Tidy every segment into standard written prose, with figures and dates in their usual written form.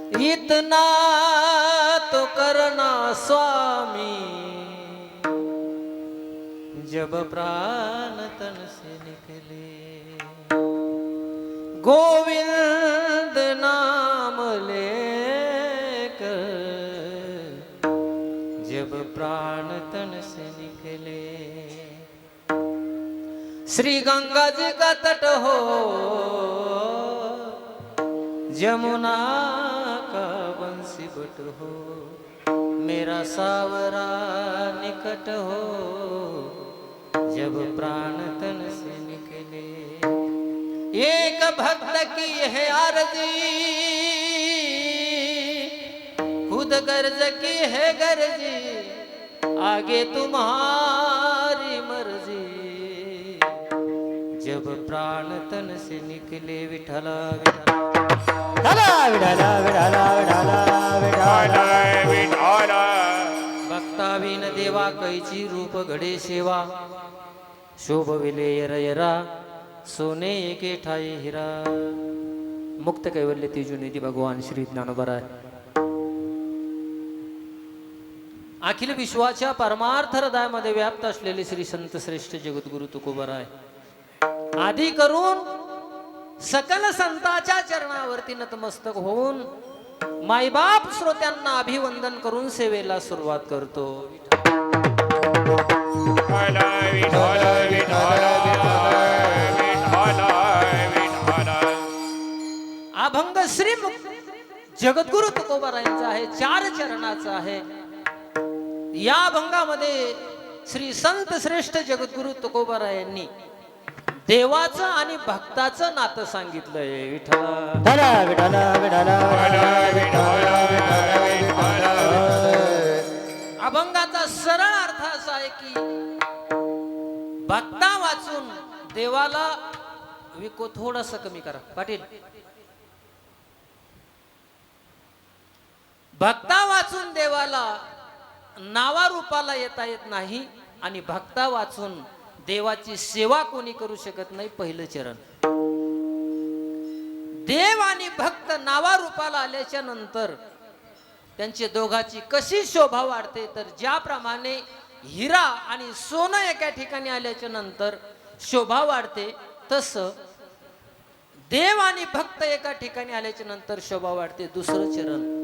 इतना तो करना स्वामी, जब प्राण तन से निकले। गोविंद नाम लेकर जब प्राण तन से निकले। श्री गंगा जी का तट हो, जमुना का बंसी बट हो, मेरा सावरा निकट हो, जब प्राण तन से निकले। एक भक्त की है आरज़ी, खुद गर्ज की है गर्जी, आगे तुम्हारी मर्जी, जब प्राण तन से निकले। विठला विठला विठला विठला विठला विठला विठला। भक्ताविन देवा कैची रूप घडे सेवा, शोभविले यरा सोने एके ठाई हिरा। मुक्त कैवल्य तेजोनिधी भगवान श्री ज्ञानोबराय अखिल विश्वाच्या परमार्थ हृदयामध्ये व्याप्त असलेले श्री संत श्रेष्ठ जगद्गुरु तुकोबराय आदी करून सकल संतांच्या चरणावरती नतमस्तक होऊन मायबाप श्रोत्यांना अभिवंदन करून सेवेला सुरुवात करतो। अभंग श्री जगद्गुरु तुकोबरायांचा आहे, 4 चरणाचा आहे। या अभंगामध्ये श्री संत श्रेष्ठ जगद्गुरु तुकोबरायांनी देवाचं आणि भक्ताचं नातं सांगितलंय। विठला विठला विठला अभंगाचा सरळ अर्थ असा आहे की भक्ता वाचून देवाला विको थोडस कमी करा पाटील। भक्ता वाचून देवाला नावा रूपाला येता येत नाही आणि भक्ता वाचून देवाची सेवा कोणी करू शकत नाही। पहिलं चरण। देव आणि भक्त नावा रूपाला आल्याच्या नंतर त्यांची दोघाची कशी शोभा वाढते, तर ज्याप्रमाणे हिरा आणि सोनं एका ठिकाणी आल्याच्या नंतर शोभा वाढते, तसं देव आणि भक्त एका ठिकाणी आल्याच्या नंतर शोभा वाढते। दुसरं चरण।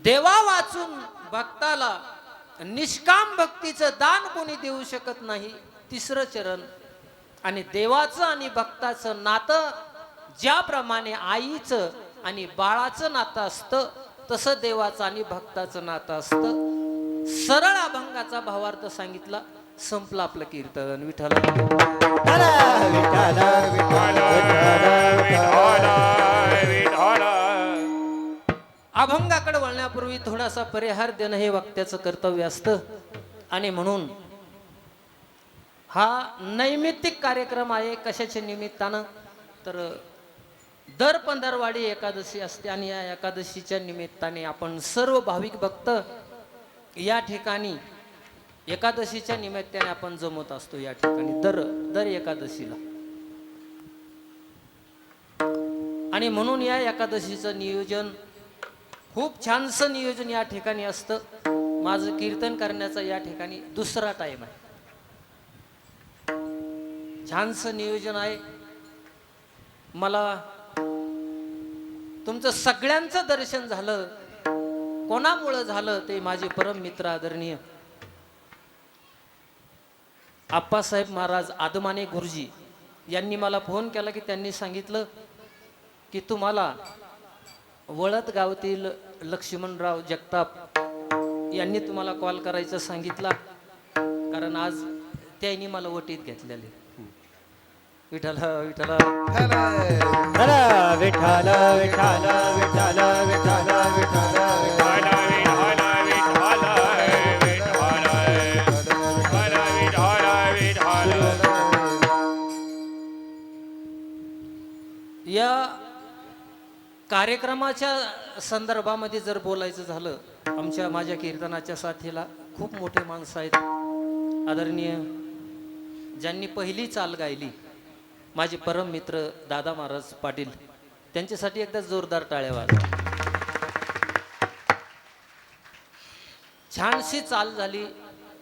देवा वाचून भक्ताला निष्काम भक्तीचं दान कोणी देऊ शकत नाही। तिसरं चरण। आणि देवाचं आणि भक्ताचं नातं ज्याप्रमाणे आईचं आणि बाळाचं नातं असतं, तसं देवाचं आणि भक्ताचं नातं असतं। सरळ अभंगाचा भावार्थ सांगितला, संपलं आपलं कीर्तन। विठ्ठला अभंगाकडे वळण्यापूर्वी थोडासा परिहार देणं हे वक्त्याचं कर्तव्य असतं। आणि म्हणून हा नैमित्तिक कार्यक्रम आहे। कशाच्या निमित्तानं, तर दर पंधरवाडी एकादशी असते आणि या एकादशीच्या निमित्ताने आपण सर्व भाविक भक्त या ठिकाणी एकादशीच्या निमित्ताने आपण जमत असतो या ठिकाणी दर एकादशीला। आणि म्हणून या एकादशीचं नियोजन खूप छानसं नियोजन या ठिकाणी असतं। माझं कीर्तन करण्याचा या ठिकाणी दुसरा टाइम आहे। छानसं नियोजन आहे। मला तुमचं सगळ्यांचं दर्शन झालं, कोणामुळं झालं ते माझे परम मित्र आदरणीय आप्पासाहेब महाराज आदमाने गुरुजी यांनी मला फोन केला की त्यांनी सांगितलं की तुम्हाला वळत गावातील लक्ष्मणराव जगताप यांनी तुम्हाला कॉल करायचं सांगितला, कारण आज त्यांनी मला वटीत घेतलेले। विठ्ठला विठ्ठला विठ्ठला विठ्ठला विठ्ठला विठ्ठला विठ्ठला विठ्ठला या कार्यक्रमाच्या संदर्भामध्ये जर बोलायचं झालं, माझ्या कीर्तनाच्या साथीला खूप मोठे माणसं आहेत आदरणीय, ज्यांनी पहिली चाल गायली, माझे परम मित्र दादा महाराज पाटील त्यांच्यासाठी एकदा जोरदार टाळ्या वाजवा. छानशी चाल झाली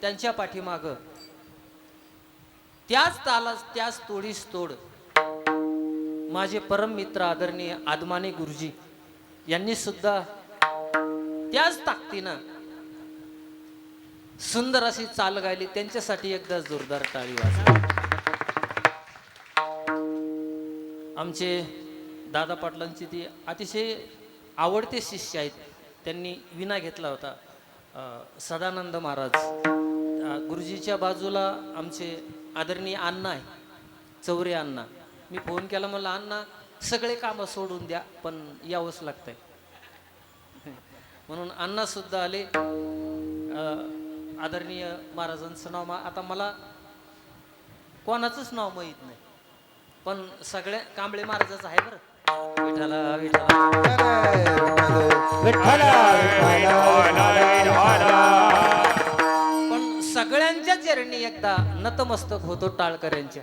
त्यांच्या पाठीमागं. त्याच ताला त्याच तोडीस तोड माझे परम मित्र आदरणीय आदमाने गुरुजी यांनी सुद्धा त्याच ताकदीनं सुंदर अशी चाल गायली. त्यांच्यासाठी एकदा जोरदार टाळी वाजवा. आमचे दादा पाटलांची ती अतिशय आवडते शिष्य आहेत. त्यांनी विना घेतला होता सदानंद महाराज. गुरुजीच्या बाजूला आमचे आदरणीय अण्णा आहे, चौरे अण्णा. मी फोन केला, म्हणलं अण्णा सगळे कामं सोडून द्या पण यावंच लागतंय. म्हणून अण्णा सुद्धा आले. आदरणीय महाराजांचं नाव आता मला कोणाचंच नाव माहीत नाही, पण सगळ्या कांबळे महाराजाचं आहे बरं. विठ्ठला पण सगळ्यांच्या चरणी एकदा नतमस्तक होतो टाळकऱ्यांच्या.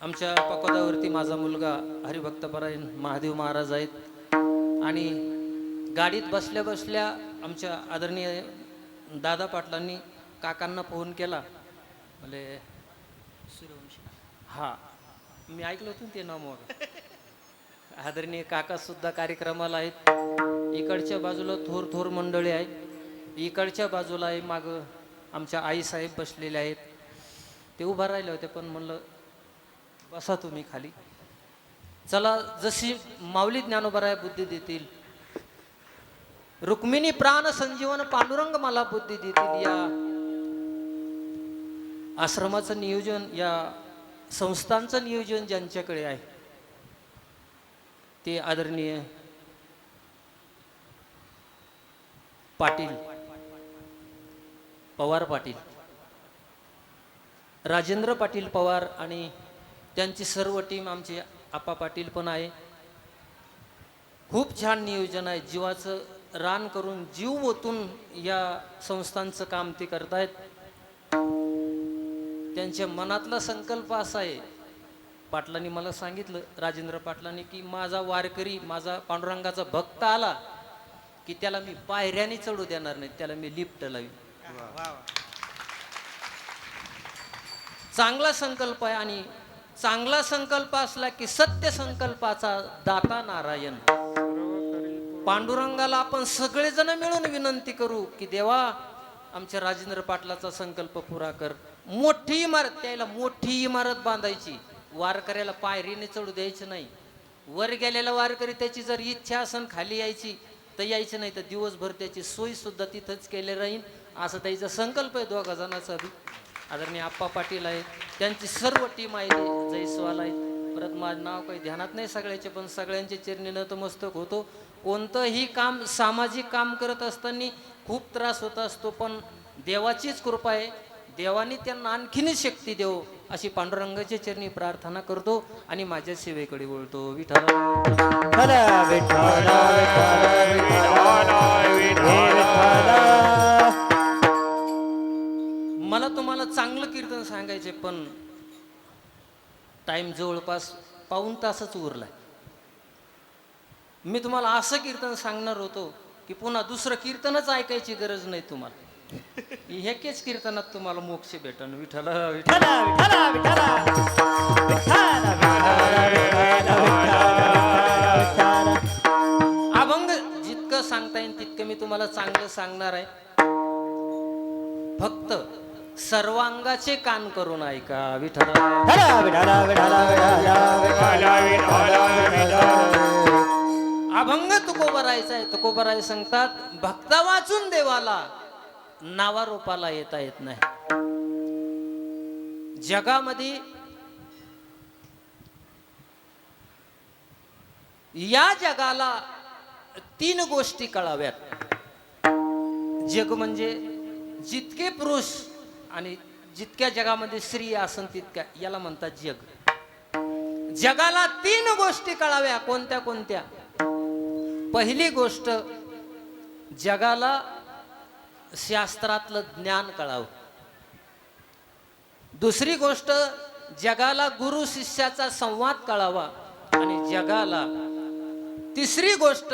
आमच्या पकोदावरती माझा मुलगा हरिभक्तपरायण महादेव महाराज आहेत. आणि गाडीत बसल्या बसल्या आमच्या आदरणीय दादा पाटलांनी काकांना फोन केला. म्हणजे सूर्यवंशी, हा मी ऐकलं होतं ते नाव. मग आदरणीय काका सुद्धा कार्यक्रमाला आहेत. इकडच्या बाजूला थोर थोर मंडळी आहे, इकडच्या बाजूला आहे माग आमच्या आईसाहेब बसलेले आहेत. ते उभा राहिले होते पण म्हणलं बसा तुम्ही खाली. चला, जशी माऊली ज्ञानोबराय बुद्धी देतील, रुक्मिणी प्राण संजीवन पांडुरंग मला बुद्धी देतील, या आश्रमाचं नियोजन, या संस्थांचं नियोजन ज्यांच्याकडे आहे ते आदरणीय पाटील, पवार पाटील, राजेंद्र पाटील पवार आणि त्यांची सर्व टीम. आमचे आप्पा पाटील पण आहे. खूप छान नियोजन आहे. जीवाचं रान करून, जीव ओतून या संस्थांचं काम ते करतायत. त्यांच्या मनातला संकल्प असा आहे, पाटलांनी मला सांगितलं, राजेंद्र पाटलांनी, की माझा वारकरी, माझा पांडुरंगाचा भक्त आला की त्याला मी पायऱ्याने चढू देणार नाही, त्याला मी लिफ्ट लावी. चांगला संकल्प आहे. आणि चांगला संकल्प असला की सत्य संकल्पाचा दाता नारायण. पांडुरंगाला आपण सगळेजण मिळून विनंती करू की देवा, आमच्या राजेंद्र पाटलाचा संकल्प पुरा कर. मोठी इमारत, त्याला मोठी इमारत बांधायची, वारकऱ्याला पायरीने चढू द्यायचं नाही. वर गेलेला वारकरी त्याची जर इच्छा असेल खाली यायची तर यायचं, नाही तर दिवसभर त्याची सोय सुद्धा तिथंच केली राहील, असं त्याचा संकल्प आहे दोघा जणांचा बी. आदरणीय आप्पा पाटील आहेत, त्यांची सर्व टीम आहे, जयस्वाल आहेत. परत माझं नाव काही ध्यानात नाही सगळ्याचे, पण सगळ्यांचे चरणी नतमस्तक होतो. कोणतंही काम, सामाजिक काम करत असताना खूप त्रास होत असतो, पण देवाचीच कृपा आहे. देवानी त्यांना आणखीन शक्ती देव अशी पांडुरंगाच्या चरणी प्रार्थना करतो आणि माझ्या सेवेकडे वळतो. विठ्ठल मला तुम्हाला चांगलं कीर्तन सांगायचे, पण टाइम जवळपास पाऊण तासच उरलाय. मी तुम्हाला असं कीर्तन सांगणार होतो की पुन्हा दुसरं कीर्तनच ऐकायची गरज नाही तुम्हाला. एकेच कीर्तनात तुम्हाला मोक्ष भेटन. विठ्ठल अभंग जितकं सांगता येईल तितकं मी तुम्हाला चांगलं सांगणार आहे. फक्त सर्वांगाचे कान करून ऐका. विठ्ठल अभंग तुकोबरायचा आहे. तुकोबराय सांगतात, भक्ता वाचून देवाला नावारूपाला येता येत नाही. जगामध्ये या जगाला 3 गोष्टी कळाव्यात. जग म्हणजे जितके पुरुष आणि जितक्या जगामध्ये स्त्री असन तितक्या, याला म्हणतात जग. जगाला 3 गोष्टी कळाव्या. कोणत्या कोणत्या? पहिली गोष्ट, जगाला शास्त्रातलं ज्ञान कळावं. दुसरी गोष्ट, जगाला गुरु शिष्याचा संवाद कळावा आणि जगाला तिसरी गोष्ट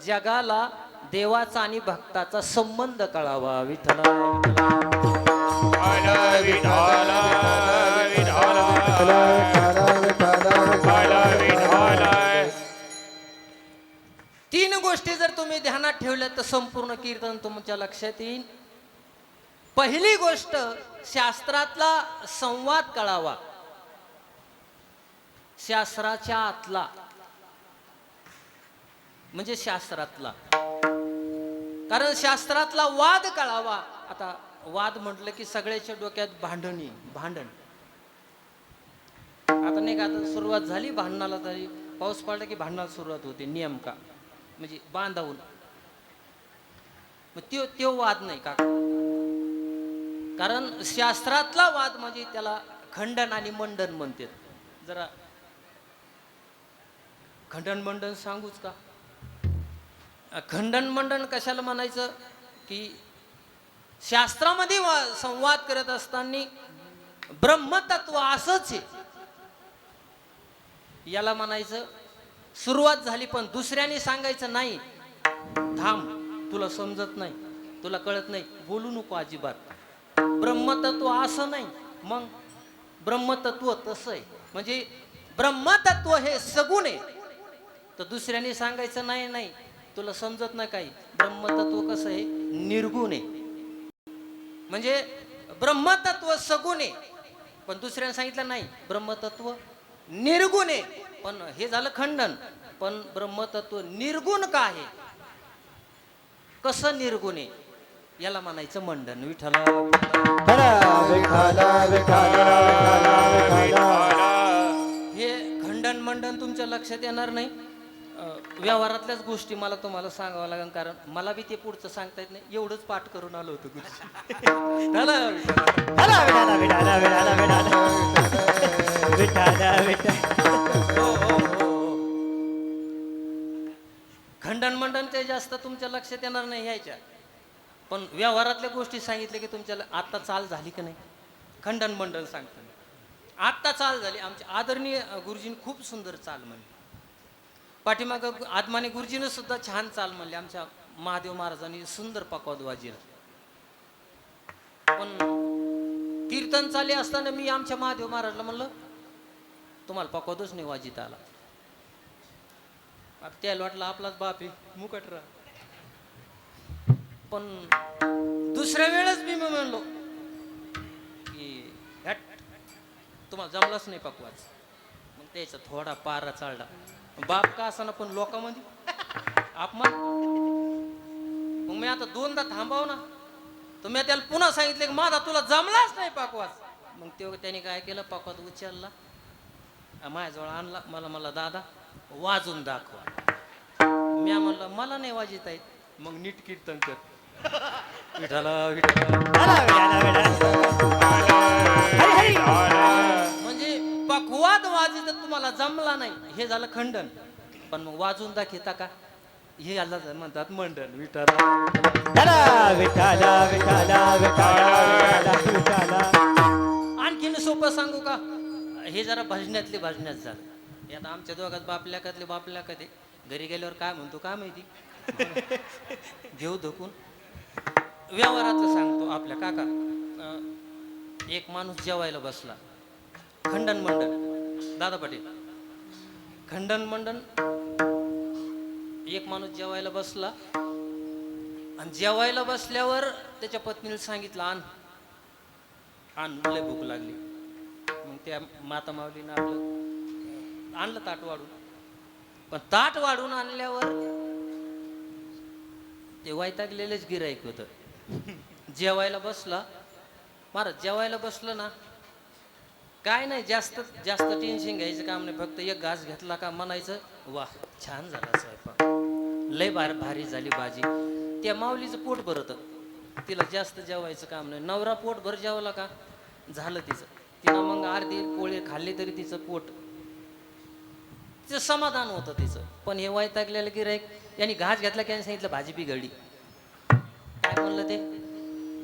जगाला देवाचा आणि भक्ताचा संबंध कळावा. विठ्ठला तीन गोष्टी जर तुम्ही ध्यानात ठेवल्या तर संपूर्ण कीर्तन तुमच्या लक्षात येईल. पहिली गोष्ट शास्त्रातला संवाद कळावा, शास्त्राच्या आतला म्हणजे शास्त्रातला, कारण शास्त्रातला वाद कळावा. आता वाद म्हटलं की सगळ्याच्या डोक्यात भांडण. आता नाही का, आता सुरुवात झाली भांडणाला, तरी पाऊस पडला की भांडणाला सुरुवात होते, नियम का म्हणजे बांधावून. मग त्यो वाद नाही का, कारण शास्त्रातला वाद म्हणजे त्याला खंडन आणि मंडन म्हणतात. जरा खंडन मंडन सांगूच का? खंडन मंडन कशाला म्हणायचं की शास्त्रामध्ये संवाद करत असताना ब्रह्मतत्व असंच आहे याला म्हणायचं. सुरुवात झाली पण दुसऱ्याने सांगायचं नाही, थांब तुला समजत नाही, तुला कळत नाही, बोलू नको अजिबात. ब्रह्मतत्व असं नाही, मग ब्रह्मतत्व तसं आहे. म्हणजे ब्रह्मतत्व हे सगुण आहे, तर दुसऱ्याने सांगायचं नाही नाही तुला समजत नाही काही. ब्रह्मतत्व कसं आहे, निर्गुण आहे. म्हणजे ब्रह्मतत्व सगुण आहे पण दुसऱ्याने सांगितलं नाही ब्रह्मतत्व निर्गुण आहे, पण हे झालं खंडन. पण ब्रह्मतत्व निर्गुण का आहे, कसं निर्गुण आहे याला म्हणायचं मंडन. विठ्ठला हे खंडन मंडन तुमच्या लक्षात येणार नाही. व्यवहारातल्याच गोष्टी मला तुम्हाला सांगावं लागेल, कारण मला बी ते पुढचं सांगता येत नाही, एवढंच पाठ करून आलो होतो. खंडन मंडन ते जास्त तुमच्या लक्षात येणार नाही ह्याच्या, पण व्यवहारातल्या गोष्टी सांगितल्या की तुमच्या आत्ता चाल झाली की नाही. खंडन मंडन सांगताना आत्ता चाल झाली. आमच्या आदरणीय गुरुजींनी खूप सुंदर चाल म्हणली, पाठीमाग आदमाने गुरुजीनं सुद्धा छान चाल म्हणली. आमच्या महादेव महाराजांनी सुंदर पकवाद वाजिलं. पण कीर्तन चालले असताना मी आमच्या महादेव महाराजला म्हणलं तुम्हाला पकवादच नाही वाजिता आला. आता त्याला वाटलं आपलाच बाप आहे मुकट राहा. पण दुसऱ्या वेळेस मी म्हणलो की हट तुम्हाला जमलाच नाही पकवाज. मग त्याचा थोडा पारा चालला. बाप का असा ना पण लोकांमध्ये अपमान. मग मी आता दोनदा थांबाव ना, तर मी त्याला पुन्हा सांगितलं की माझा तुला जमलाच नाही पकवाज. मग त्याने काय केलं, पकवाज उचलला माझ्याजवळ आणला, मला दादा वाजून दाखवा. मी म्हणलं मला नाही वाजता येत. मग नीट कीर्तन कर. विठाला म्हणजे पकवाद वाजित तुम्हाला जमला नाही हे झालं खंडन, पण मग वाजून दाखवता का हे याला म्हणतात मंडन. आणखीन सोपं सांगू का, हे जरा भजण्यातले भजण्यात झालं. आता आमच्या दोघात बापल्याकातले बापल्याकात घरी गेल्यावर काय म्हणतो काय माहिती, घेऊ धकून. व्यवहारातलं सांगतो आपल्या काका. एक माणूस जेवायला बसला, खंडन मंडन दादा पाटील खंडन मंडन. एक माणूस जेवायला बसला आणि जेवायला बसल्यावर त्याच्या पत्नीला सांगितलं आण आण लय भूक लागली. मग त्या माता माऊलीनं आपलं आणलं ताट वाढून. पण ताट वाढून आणल्यावर ते वैतागलेलेच गिऱ्हाईक होतं. जेवायला बसला महाराज, जेवायला बसलं ना काय नाही, जास्त टेन्शन घ्यायचं काम नाही. फक्त एक घास घेतला का म्हणायचं वाह छान झाला स्वयंपाक, लय भारी झाली भाजी. त्या माऊलीचं पोट भरत, तिला जास्त जेवायचं काम नाही. नवरा पोट भर जेवला का झालं तिचं. तिनं मग अर्धी पोळी खाल्ली तरी तिचं समाधान होतं तिचं. पण हे वैतागलेलं गिऱ्हाईक यांनी घास घेतला की सांगितलं भाजी बिघडली. काय म्हणलं ते,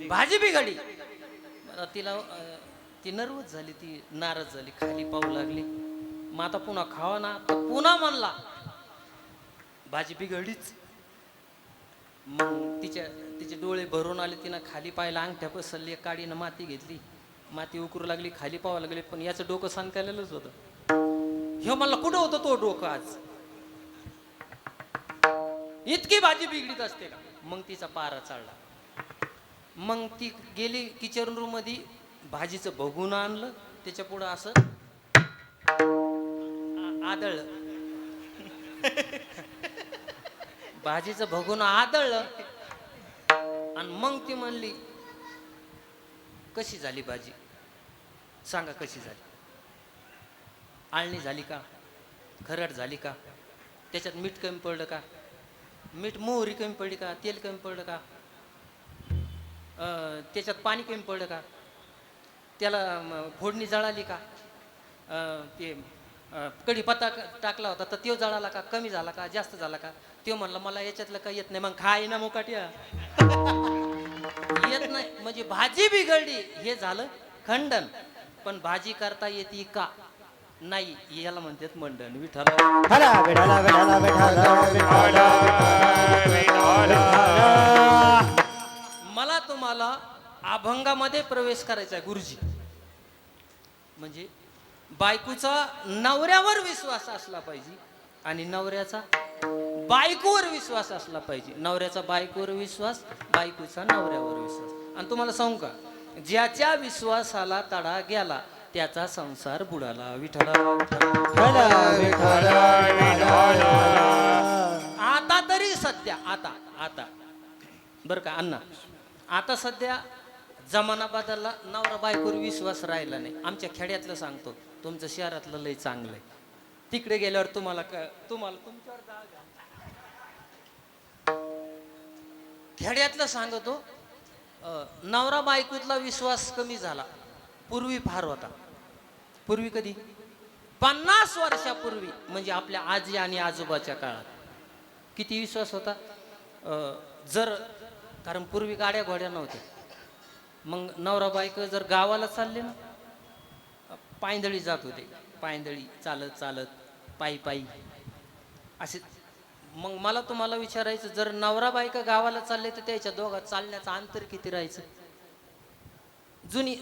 भाजी बिघडली. तिला ती नर्वस झाली, ती नाराज झाली, खाली पाहू लागली. मग आता पुन्हा खावा ना, तर पुन्हा म्हणला भाजी बिघडलीच. मग तिचे डोळे भरून आले, तिनं खाली पाहिलं, अंगठ्या पसरली, काडीनं माती घेतली, माती उकरू लागली, खाली पाहावं लागले. पण याचं डोकं सांकायलाच होतं. ह्यो म्हणला कुठं होतं तो डोकं आज, इतकी भाजी बिघडीत असते का? मग तिचा पारा चढला. मग ती गेली किचन रूम मध्ये, भाजीचं बघून आणलं, त्याच्या पुढं असं आदळलं. भाजीचं बघून आदळलं. आणि मग ती म्हणली कशी झाली भाजी, सांगा कशी झाली? आळणी झाली का, खरड झाली का, त्याच्यात मीठ कमी पडलं का, मीठ मोहरी कमी पडली का, तेल कमी पडलं का, त्याच्यात पाणी कमी पडलं का, त्याला फोडणी जळाली का, ते कढीपत्ता टाकला होता तर तो जळाला का, कमी झाला का, जास्त झाला का? तो म्हणला मला याच्यातलं काही येत नाही. मग खाय ना मुकाट्या. येत नाही म्हणजे भाजी बिघडली हे झालं खंडन, पण भाजी करता येते का नाही याला म्हणतात मंडन. मला तुम्हाला अभंगामध्ये प्रवेश करायचा आहे गुरुजी. म्हणजे बायकोचा नवऱ्यावर विश्वास असला पाहिजे आणि नवऱ्याचा बायकोवर विश्वास असला पाहिजे. नवऱ्याचा बायकोवर विश्वास, बायकोचा नवऱ्यावर विश्वास. आणि तुम्हाला सांगू का, ज्याच्या विश्वासाला तडा गेला त्याचा संसार बुडाला. विठ्ठला आता तरी सध्या आता बरं का अण्णा, आता सध्या जमाना बदलला, नवरा बायकोवर विश्वास राहिला नाही. आमच्या खेड्यातलं सांगतो, तुमचं शहरातलं लय चांगलं आहे. तिकडे गेल्यावर तुम्हाला तुमच्यावर खेड्यातलं सांगतो, नवरा बायकोतला विश्वास कमी झाला. पूर्वी फार होता. पूर्वी कधी 50 वर्षापूर्वी म्हणजे आपल्या आजी आणि आजोबाच्या काळात किती विश्वास होता. कारण पूर्वी गाड्या घोड्या नव्हत्या. मग नवरा बायको जर गावाला चालले ना, पायंदळी जात होते, पायंदळी चालत चालत पायी पायी असे. मग मला तुम्हाला विचारायचं, जर नवरा बायका गावाला चालले तर त्याच्या दोघात चालण्याचं अंतर किती राहायचं?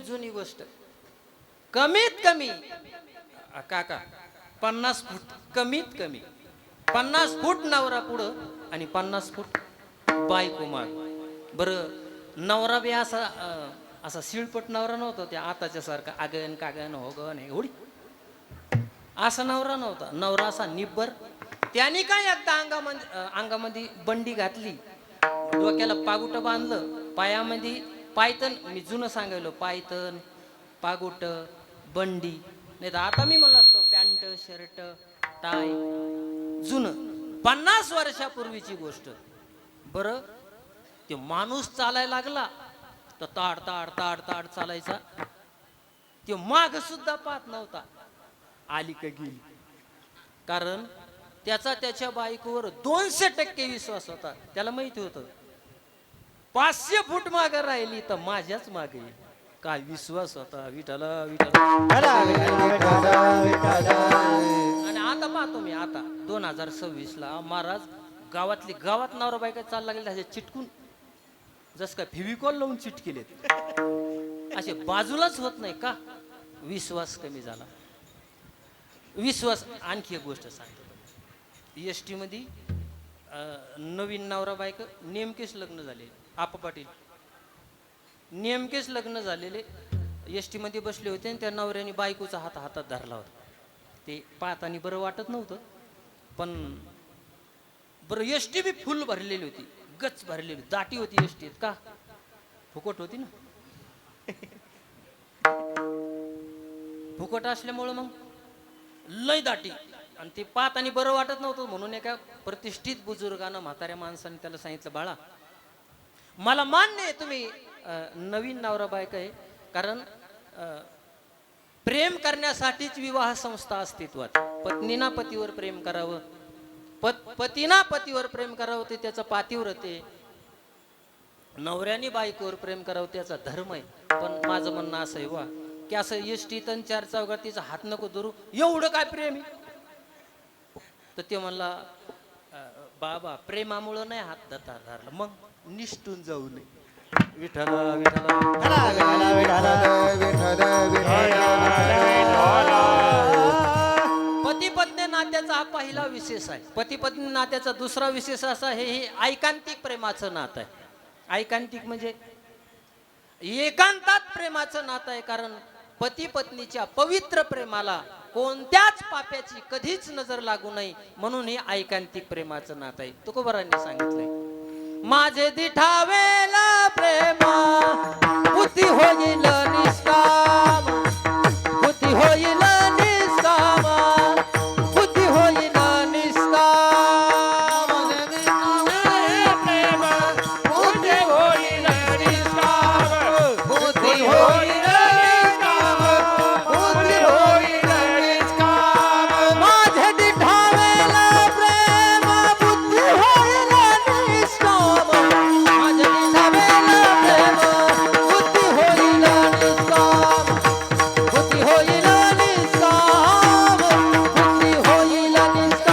जुनी गोष्ट, कमीत कमी काका 50 फूट, कमीत कमी 50 फूट नवरा पुढं आणि 50 फूट बायको माग. बरं नवरा बी असा शिळपट नवरा नव्हता त्या आताच्या सारखा आगन कागन होगन हे होडी, असा नवरा नव्हता. नवरा असा निब्बर. त्याने काय एकदा अंगामध्ये बंडी घातली, डोक्याला पागुट बांधलं, पायामध्ये पायतन, मी जुनं सांगायलो, पायतन पागुट बंडी, नाही तर आता मी म्हणलं असतो पॅन्ट शर्ट टाय. जुनं 50 वर्षापूर्वीची गोष्ट. बरं ते माणूस चालायला लागला तर ताड ताड ताड ताड चालायचा. तो माग सुद्धा पाहत नव्हता आली का गेली. कारण त्याच्या बायकोवर 200% विश्वास होता. त्याला माहिती होतं 500 फूट माग राहिली तर माझ्याच मागे येईल. काय विश्वास होता. विठाला विठाला. आणि आता पाहतो मी, आता 2026ला महाराज गावात नवरा बायका चालला लागले त्याच्या चिटकून, जस काय फेविकॉल लावून चिटकेलेत असे, बाजूलाच होत नाही का? विश्वास कमी झाला. विश्वास. आणखी एक गोष्ट सांगतो, एसटी मध्ये नवीन नवरा बायका नेमकेच लग्न झाले, आपा पाटील नेमकेच लग्न झालेले एसटी मध्ये बसले होते आणि त्या नवऱ्याने बायकोचा हातात धरला होता. ते पाहताना बरं वाटत नव्हतं, पण बरं एसटी बी फुल भरलेली होती, गच भरलेली, दाटी होती एसटीत. का? फुकट होती ना. फुकट असल्यामुळं मग लय दाटी, आणि ते पाहताना बरं वाटत नव्हतं. म्हणून एका प्रतिष्ठित बुजुर्गानं, म्हाताऱ्या माणसाने त्याला सांगितलं, बाळा मला मान्य आहे तुम्ही नवीन नवरा बायका आहे, कारण प्रेम करण्यासाठीच विवाह संस्था अस्तित्वात. पत्नीना पतीवर प्रेम करावं, पतीना पतीवर प्रेम करावं ते त्याचं पातिव्रत आहे. नवऱ्याने बायकोवर प्रेम करावं त्याचा धर्म आहे. पण माझं म्हणणं असं आहे, वा की असं एसटी तन 4 चौघात तिचा हात नको धरू, एवढं काय प्रेम आहे? तर ते म्हणला बाबा प्रेमामुळं नाही हात धरला, मग निष्ठून जाऊ नये. विठला विठला पती पत्नी नात्याचा हा पहिला विशेष आहे. पती पत्नी नात्याचा दुसरा विशेष असा हे ऐकांतिक प्रेमाचं नातं आहे. ऐकांतिक म्हणजे एकांतात प्रेमाचं नातं आहे. कारण पती पत्नीच्या पवित्र प्रेमाला कोणत्याच पाप्याची कधीच नजर लागू नये म्हणून हे ऐकांतिक प्रेमाचं नातं आहे. तुकोबारांनी सांगितलंय, माझे दिठावेला प्रेमा बुद्धी होईल निष्काम, बुद्धी होईल निष्काम, बुद्धी होईल निष्काम, प्रेम बुद्धी होईल निष्काम, बुद्धी होईल निष्काम, बुद्धी होईल निष्काम, माझे दिठावेला प्रेम बुद्धी होईल निष्काम, माझे दिठावेला प्रेम बुद्धी होईल निष्काम, बुद्धी होईल निष्काम, बुद्धी होईल निष्काम,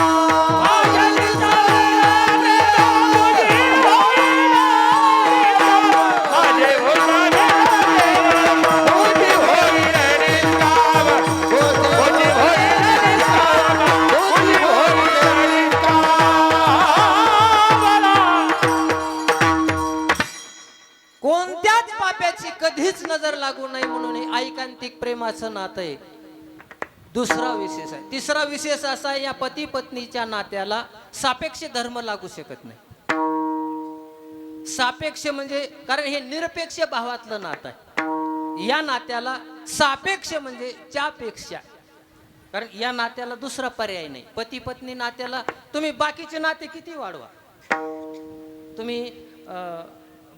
माझे कोणत्याच पाप्याची कधीच नजर लागू नये म्हणून हे ऐकांतिक प्रेमाचं नातं आहे. दुसरा विशेष आहे. तिसरा विशेष असा आहे, या पती पत्नीच्या नात्याला सापेक्ष धर्म लागू शकत नाही. सापेक्ष म्हणजे कारण हे निरपेक्ष भावातलं नातं आहे. या नात्याला सापेक्ष म्हणजे त्यापेक्षा, कारण या नात्याला दुसरा पर्याय नाही. पती पत्नी नात्याला तुम्ही बाकीचे नाते किती वाढवा, तुम्ही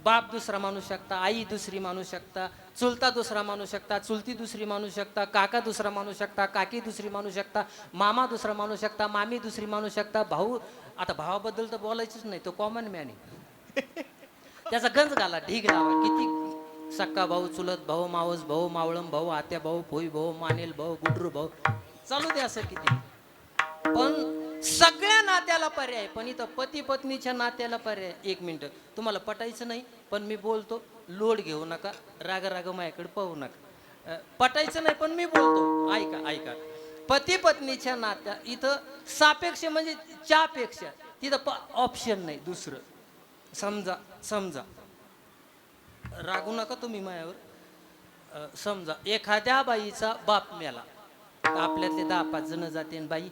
बाप दुसरा मानू शकता, आई दुसरी मानू शकता, चुलता दुसरा मानू शकता, चुलती दुसरी मानू शकता, काका दुसरा मानू शकता, काकी दुसरी मानू शकता, मामा दुसरा मानू शकता, मामी दुसरी मानू शकता, भाऊ, आता भावाबद्दल तर बोलायचंच नाही, तो कॉमन मॅन आहे. त्याचा गंज घाला, ढीग लावा, किती सक्का भाऊ, चुलत भाऊ, मावस भाऊ, मावळम भाऊ, आत्या भाऊ, भोई भाऊ, मानेल भाऊ, गुडरू भाऊ, चालू दे असं किती. पण सगळ्या नात्याला पर्याय, पण इथं पती पत्नीच्या नात्याला पर्याय. एक मिनिट, तुम्हाला पटायचं नाही पण मी बोलतो, लोड घेऊ नका, राग राग माझ्याकडे पाहू नका. पटायचं नाही पण मी बोलतो, ऐका ऐका. पती पत्नीच्या नात्या इथं सापेक्ष म्हणजे त्यापेक्षा, तिथं ऑप्शन नाही दुसरं. समजा समजा रागू नका तुम्ही माझ्यावर. समजा एखाद्या बाईचा बाप मेला, आपल्यातले 10-5 जण जाते, बाई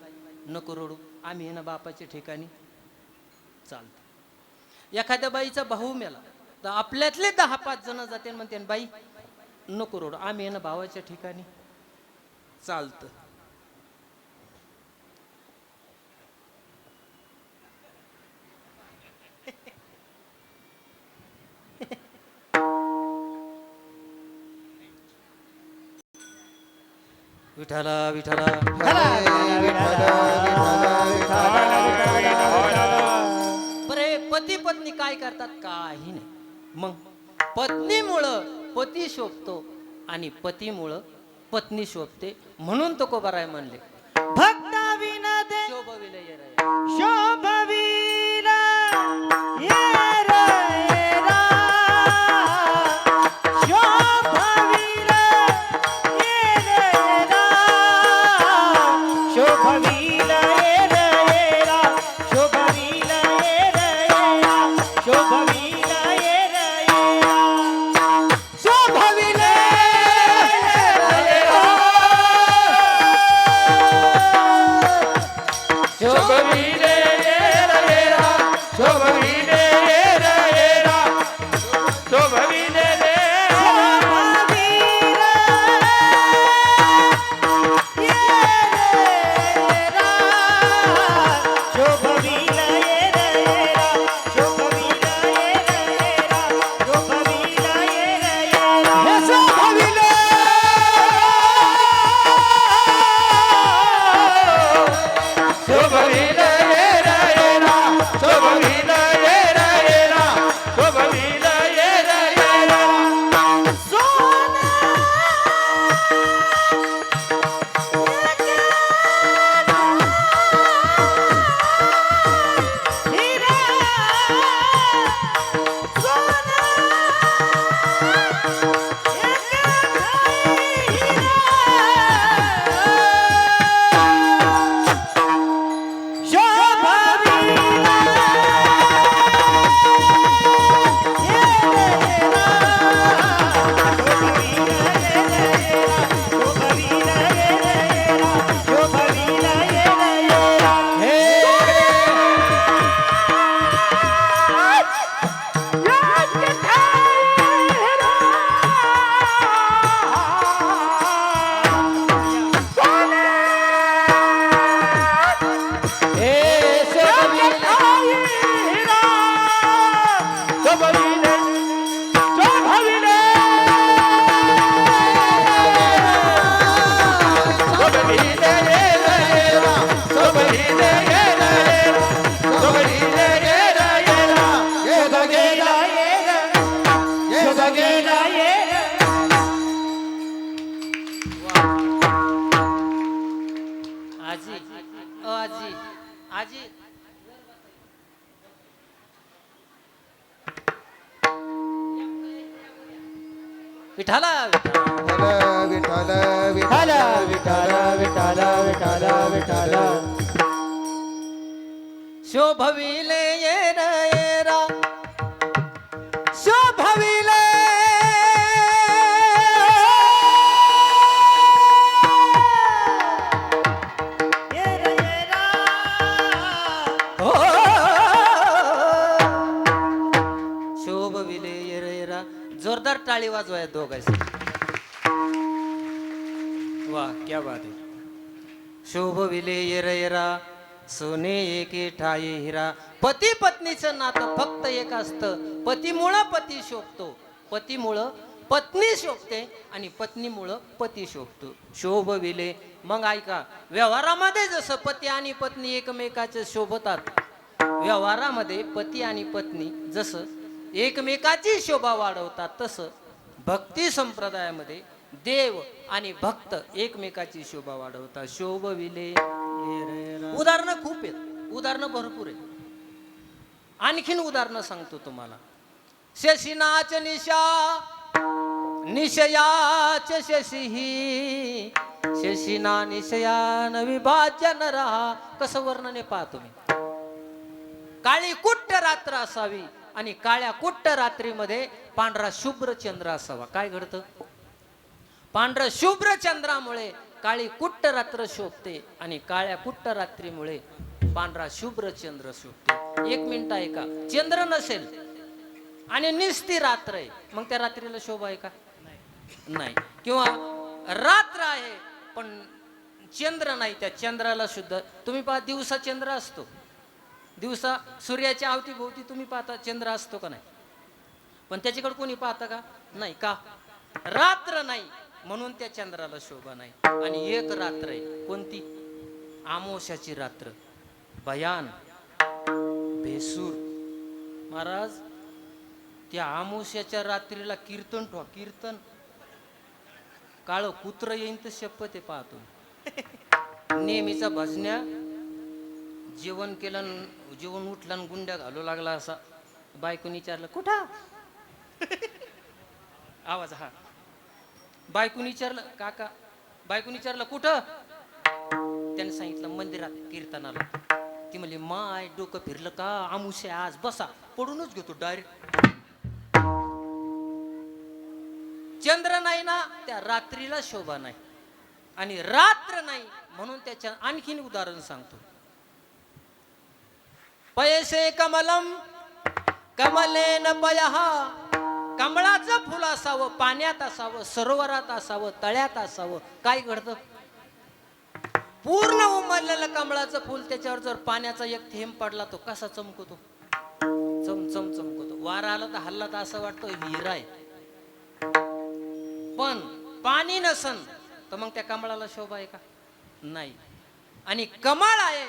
नको रडू, आम्ही ना बापाच्या ठिकाणी चालतो. एखाद्या बाईचा भाऊ मेला तर आपल्यातले 10-5 जण जाते म्हणते, बाई नको रडू, आम्ही ना भावाच्या ठिकाणी चालतं. विठला विठला बरे. पती पत्नी काय करतात? काही नाही. मग पत्नीमुळं पती शोभतो आणि पतीमुळं पत्नी शोभते, म्हणून तो कोबाराय म्हणले, भक्ता विनदे शोभविल येरा शोभवीर येरा येरा, शोभवीर येरा येरा, शोभवीर येरा येरा, शोभवीर येरा येरा, शोभवीर येरा येरा, शोभविल शोभवीर आजी आजी विठाला विठ्ठल विठ्ठल विठ्ठल विठ्ठल विठ्ठल विठ्ठल विठ्ठल शोभविले येरा शोभविले येरा येरा हो शोभविले येरा जोरदार टाळी वाजवाय दोघांची वाह क्या बात है शोभविले येरा सोने एके ठाई हिरा पती पत्नीचं नातं फक्त एक असतं पतीमुळं पती शोभतो पतीमुळं पत्नी शोभते आणि पत्नीमुळं पती शोभतो शोभविले मग ऐका व्यवहारामध्ये जसं पती आणि पत्नी एकमेकाचे शोभतात व्यवहारामध्ये पती आणि पत्नी जसं एकमेकाची शोभा वाढवतात तसं भक्ती संप्रदायामध्ये देव आणि भक्त एकमेकाची शोभा वाढवतात शोभविले उदाहरणं खूप आहेत उदाहरणं भरपूर आहेत आणखीन उदाहरणं सांगतो तुम्हाला शशीनाच निशा निशयाच शशी शशीना निशयान विभाज्य न रहा कसं वर्णने पहा तुम्ही काळी कुट्ट रात्र असावी आणि काळ्या कुट्ट रात्रीमध्ये पांढरा शुभ्र चंद्र असावा काय घडतं पांढरा शुभ्र चंद्रामुळे काळी कुट्ट रात्र शोभते आणि काळ्या कुट्ट रात्रीमुळे पांढरा शुभ्र चंद्र शोभते एक मिनिट आहे का चंद्र नसेल आणि निस्ती रात्र आहे मग त्या रात्रीला शोभा आहे का नाही किंवा रात्र आहे पण चंद्र नाही त्या चंद्राला सुद्धा तुम्ही पहा दिवसा चंद्र असतो दिवसा सूर्याच्या अवतीभोवती तुम्ही पाहता चंद्र असतो का नाही पण त्याच्याकडे कोणी पाहता का नाही का रात्र नाही म्हणून त्या चंद्राला शोभा नाही आणि एक रात्र आहे कोणती आमोशाची रात्र भयान भेसूर महाराज त्या आमोशाच्या रात्रीला कीर्तन ठेवा कीर्तन काळ कुत्र येईन तर शपथ आहे पाहतो नेहमीचा भजन्या जेवण केलं जेवण उठला आणि गुंड्या घालू लागला असा बायकोनी विचारलं कुठं आवाज हा बायकोनी विचारलं काका बायकोनी विचारलं कुठं त्याने सांगितलं मंदिरात कीर्तनाला ती म्हणली माय डोकं फिरलं का आमुष्य आज बसा पडूनच घेतो डायरेक्ट चंद्र नाही ना त्या रात्रीला शोभा नाही आणि रात्र नाही म्हणून त्याच्या आणखीन उदाहरण सांगतो पयसे कमलम कमलेन पयहा कमळाचं फुल असावं पाण्यात असावं सरोवरात असावं तळ्यात असावं काय घडतं पूर्ण उमललेलं कमळाचं फुल त्याच्यावर जर पाण्याचा एक थेंब पडला तो कसा चमकतो चमचम चमकतो वारा आला तर हल्ला तर असं वाटतं हिरा आहे पण पाणी नसन तर मग त्या कमळाला शोभा आहे का नाही आणि कमळ आहे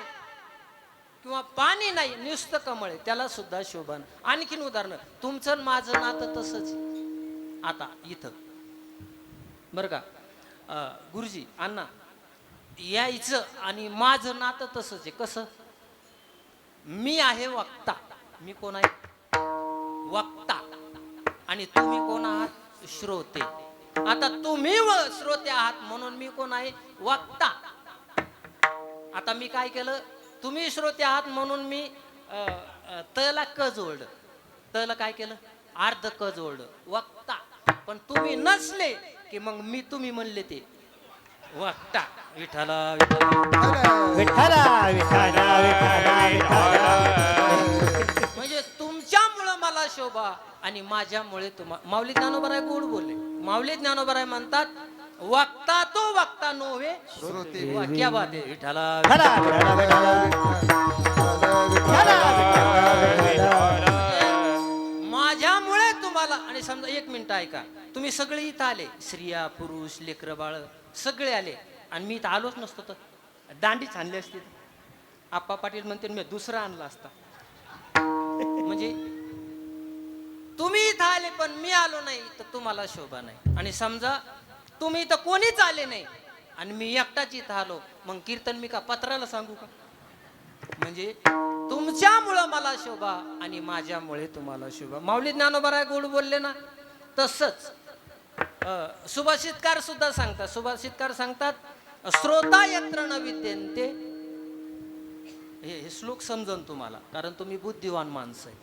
किंवा पाणी नाही नुसतं कमळ आहे त्याला सुद्धा शोभा नाही आणखीन उदाहरण तुमचं माझं नातं तसंच आता इथं बरं का गुरुजी अण्णा यायचं आणि माझं नातं तसंच आहे कसं मी आहे वक्ता मी कोण आहे वक्ता आणि तुम्ही कोण आहात श्रोते आता तुम्ही श्रोते आहात म्हणून मी कोण आहे वक्ता आता मी काय केलं तुम्ही श्रोते आहात म्हणून मी तला क जोडलं तला काय केलं अर्ध क जोडलं वक्ता पण तुम्ही नसले की मग मी तुम्ही म्हणले ते वक्ता विठाला विठ्ठला विठ्ठला विठ्ठला म्हणजे तुमच्यामुळं मला शोभा आणि माझ्यामुळे माऊली ज्ञानोबराय गोड बोलले माऊली ज्ञानोबराय म्हणतात वक्ता तो वक्ता नोवे श्रोते वा, क्या बात आहे विठाला माझ्यामुळे तुम्हाला आणि समजा एक मिनिट ऐका तुम्ही सगळे इथं आले स्त्रिया पुरुष लेकर बाळ सगळे आले आणि मी इथं आलोच नसतो तर दांडीच आणली असती आप्पा पाटील म्हणते मी दुसरा आणला असता म्हणजे तुम्ही इथं आले पण मी आलो नाही तर तुम्हाला शोभा नाही आणि समजा तुम्ही इथं कोणीच आले नाही आणि मी एकटाच इथं आलो, मग कीर्तन मी का पत्राला सांगू का? म्हणजे तुमच्यामुळं मला शोभा आणि माझ्यामुळे तुम्हाला शोभा. माऊली ज्ञानोबा गोड बोलले ना, तसंच सुभाषितकार सुद्धा सांगतात. सुभाषितकार सांगतात, श्रोता यत्र न विद्यन्ते. हे श्लोक समजून तुम्हाला, कारण तुम्ही बुद्धिवान माणसं आहे.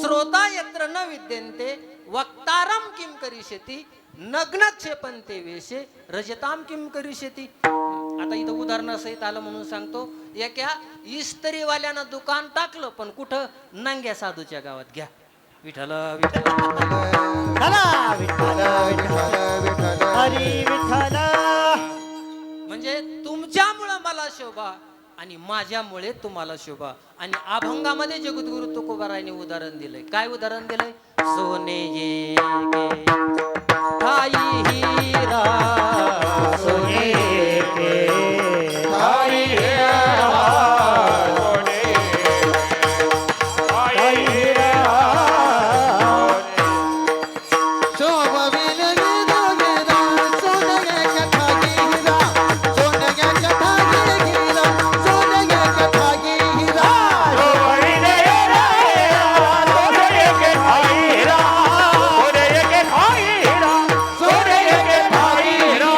श्रोता यत्र न विद्यन्ते वक्तारम किम करिष्यति नग्न क्षेपन्ते वेशे रजताम किम करिष्यति. आता इथं उदाहरण सहित आलं म्हणून सांगतो. एका इस्त्रीवाल्यानं दुकान टाकलं, पण कुठं? नंग्या साधूच्या गावात. घ्या विठ्ठल विठ्ठल विठ्ठला विठ्ठला विठ्ठल हरी विठ्ठला. म्हणजे तुमच्यामुळं मला शोभा आणि माझ्यामुळे तुम्हाला शोभा. आणि अभंगामध्ये जगद्गुरु तुकोबारायने उदाहरण दिलंय. काय उदाहरण दिलंय? सोने ये के ठाई हिरा, सोने के ठाई हिरा, शोभविले गिरा गिरा, सोने के ठाई हिरा, सोने के ठाई हिरा, सोने के ठाई हिरा.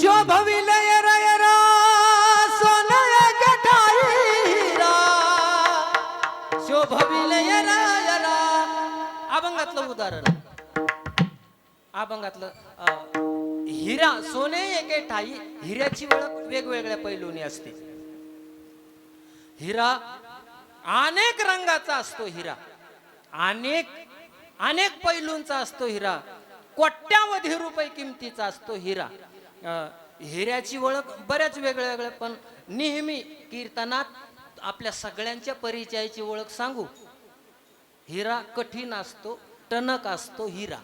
शोभविले यरा यरा, सोने के ठाई हिरा, शोभविले यरा यरा. अभंगातलं उदाहरण, अभंगातलं हिरा, सोने एके ठाई. हिऱ्याची ओळख वेगवेगळ्या पैलूनी असते. हिरा अनेक रंगाचा असतो. हिरा अनेक अनेक पैलूंचा असतो. हिरा कोट्यावधी रुपये किमतीचा असतो. हिरा हिऱ्याची ओळख बऱ्याच वेगळ्या वेगळ्या, पण नेहमी कीर्तनात आपल्या सगळ्यांच्या परिचयाची ओळख सांगू. हिरा कठीण असतो, टणक असतो. हिरा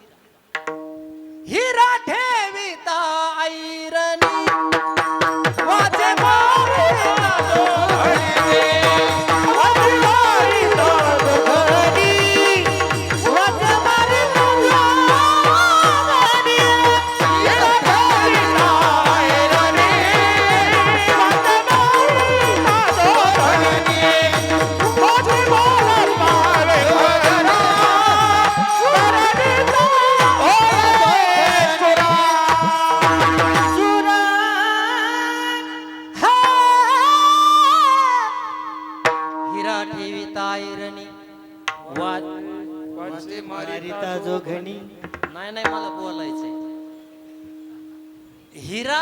हिरा ठेविता ऐरणी वाचे मारिता दोघडी, वाचे मारिता दोघडी, वाचे मारिता दोघडी. हिरा ठेविता ऐरणी वाचे मारिता दोघडी, वाचे मारिता मारिता जोघणी. नाही नाही, मला बोलायचंय. हिरा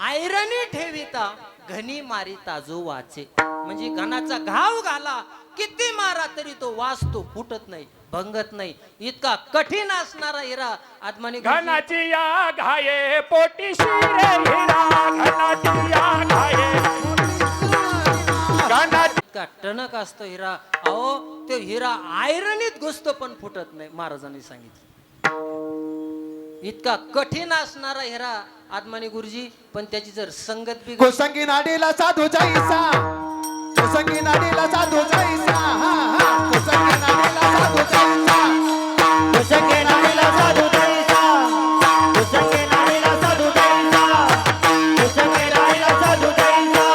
आयरणी ठेविता घनी मारिता जो वाचे. म्हणजे घनाचा घाव घाला, किती मारा तरी तो वाचतो, फुटत नाही, भंगत नाही. इतका कठीण असणारा हिरा आत्माने घनाची या घाये पोटी शिरे हिरा, घनाची या घाये घनाची. इतका टणक असतो हिरा. अहो तो हिरा आयरनीत घुसतो पण फुटत नाही, महाराजांनी सांगितलं. इतका कठीण असणारा हिरा आत्माने गुरुजी, पण त्याची जर संगत बी कुसंगी नाडीला साधू जाईसा, कुसंगी नाडीला साधू जाईसा, हा हा, कुसंगी नाडीला साधू जाईसा, कुसंगे नाडीला साधू जाईसा, कुसंगे नाडीला साधू जाईसा, कुसंगे नाडीला साधू जाईसा.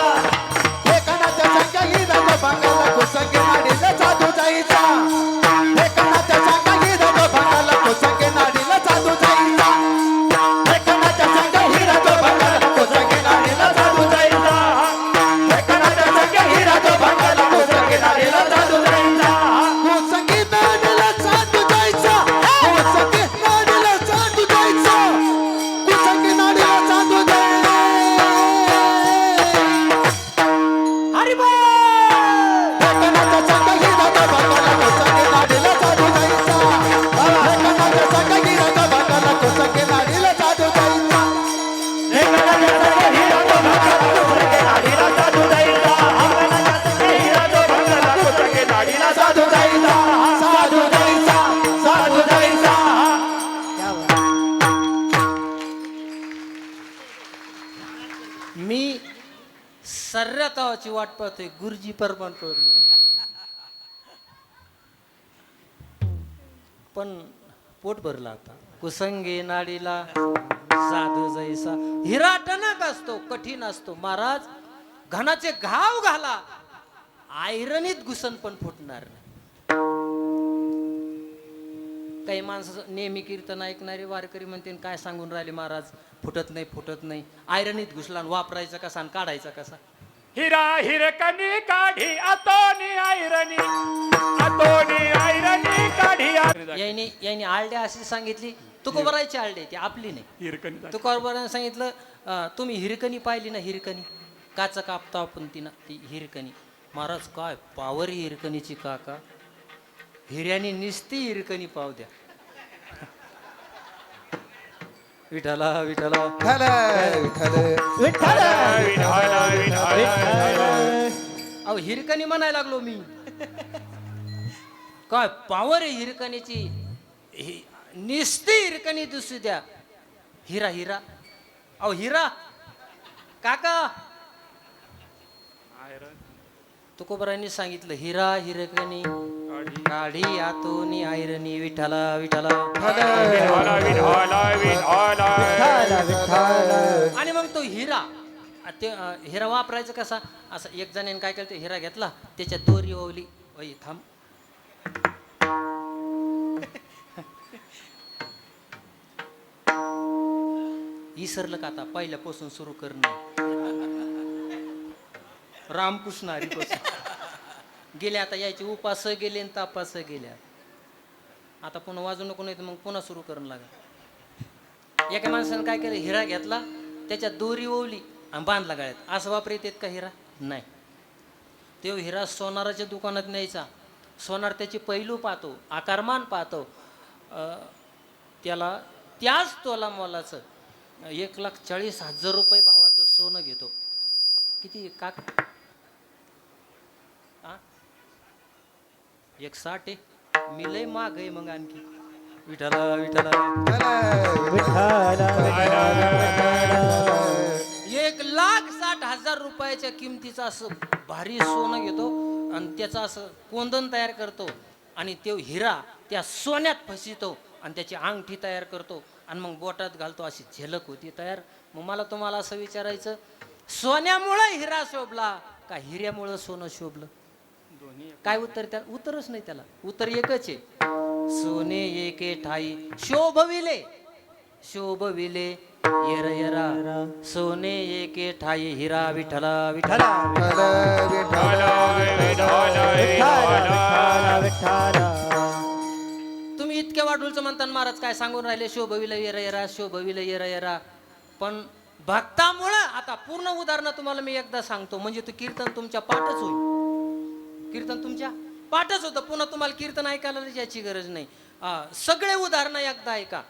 हे कणाच्या संख्या हिराच्या भांगाला कुसंगी नाडीला साधू जाईसा, हे कणाच्या संख्या हिराच्या भांगाला कुसंगी नाडीला साधू जाईसा, हे कणाच्या संख्या हिराच्या भांगाला कुसंगी नाडीला साधू जाईसा, हे कणाच्या संख्या हिराच्या भांगाला कुसंगी नाडीला साधू जाईसा. कुसंगी नाडीला साधू जाईसा, कुसंगी नाडीला साधू जाईसा, कुसंगी नाडीला साधू जाईसा. हरी बोल. हे कणाच्या संख्या हिराच्या भांगाला कुसंगी नाडीला साधू जाईसा, हे कणाच्या संख्या हिराच्या भांगाला कुसंगी नाडीला साधू जाईसा. हे कणाच्या संगे हिराचा भांगाला कुसंगे नाडीला साधू जाईसा, कणाच्या संगे हिराचा भांगाला कुसंगे नाडीला साधू जाईसा, साधू जाईसा, साधू जाईसा. मी सर्रतावाची वाट पाहतोय गुरुजी परमान पण पोट भरला आता. कुसंगे नाडीला साधू जैसा. हिरा टणक असतो, कठीण असतो. महाराज घणाचे घाव घाला, आयरनीत घुसन पण फुटणार नाही. काही माणसं नेहमी कीर्तन ऐकणारे वारकरी म्हणते काय सांगून राहिले महाराज, फुटत नाही फुटत नाही. आयरनीत घुसला आणि वापरायचा कसा आणि काढायचा कसा. हिरा हिरकणी काढी आतोनी आयरणी काढी याने आळड्या अशी सांगितली. तुकोबरायची आळडे ती आपली नाही. हिरकणी तुकोबराने सांगितलं तुम्ही हिरकणी पाहिली ना, हिरकणी काच कापतो आपण ती ना, ती हिरकणी. महाराज काय पावर हिरकणीची काका, हिऱ्याने निस्ती हिरकणी पाव द्या. विठाला विठाला विठ्ठल अहो हिरकणी म्हणायला लागलो मी. काय पावर आहे हिरकणीची, निस्ती हिरकणी दिसू द्या. हिरा हिरा अहो हिरा काका. तुकोबरांनी सांगितलं हिरा हिरकणी काढी आतोनी आयरणी. विठाला विठाला. आणि मग तो हिरा ते हिरा वापरायचा कसा. असं एक जणाने काय केलं, हिरा घेतला त्याच्यात दोरी ओवली. ओय थांब, विसरलं का आता, पहिल्यापासून सुरू करणं. रामकृष्ण हरिपासून गेले आता, यायचे उपास गेले आणि तापास गेल्या. आता पुन्हा वाजू नको, नाही तर मग पुन्हा सुरू करणं लागेल. एका माणसानं काय केलं, हिरा घेतला त्याच्यात दोरी ओवली आणि बांधला गळ्यात. असं वापरत येत का हिरा? नाही. तो हिरा सोनाराच्या दुकानात न्यायचा. सोनार त्याची पैलू पाहतो, आकारमान पाहतो, त्याला त्याच तोला मोलाचं 1,40,000 रुपये भावाचं सोनं घेतो. किती काक 1,60 आहे. मी लय माग आहे मग आणखी. विठाला विठाला. 1,60,000 रुपयाच्या किमतीचं असं भारी सोनं घेतो आणि त्याचं असं कोंदण तयार करतो आणि तो हिरा त्या सोन्यात फसितो आणि त्याची अंगठी तयार करतो आणि मग बोटात घालतो. अशी झलक होती तयार. मग मला तुम्हाला असं विचारायचं, सोन्यामुळं हिरा शोभला का हिऱ्यामुळं सोनं शोभलं? काय उत्तर? त्याला उत्तरच नाही. त्याला उत्तर एकच आहे, सोने एके ठाई शोभविले शोभविले येर येरा. सोने एके ठाई हिरा. विठला विठला. तुम्ही इतक्या वाढूलचं म्हणता महाराज काय सांगून राहिले, शोभविले येरा येरा शोभविले येरा येरा. पण भक्तामुळं, आता पूर्ण उदाहरण तुम्हाला मी एकदा सांगतो म्हणजे तू कीर्तन तुमच्या पाठच होईल. कीर्तन तुमच्या पाठच होतं. पुन्हा तुम्हाला कीर्तन ऐकायला याची गरज नाही. सगळे उदाहरणं एकदा ऐका.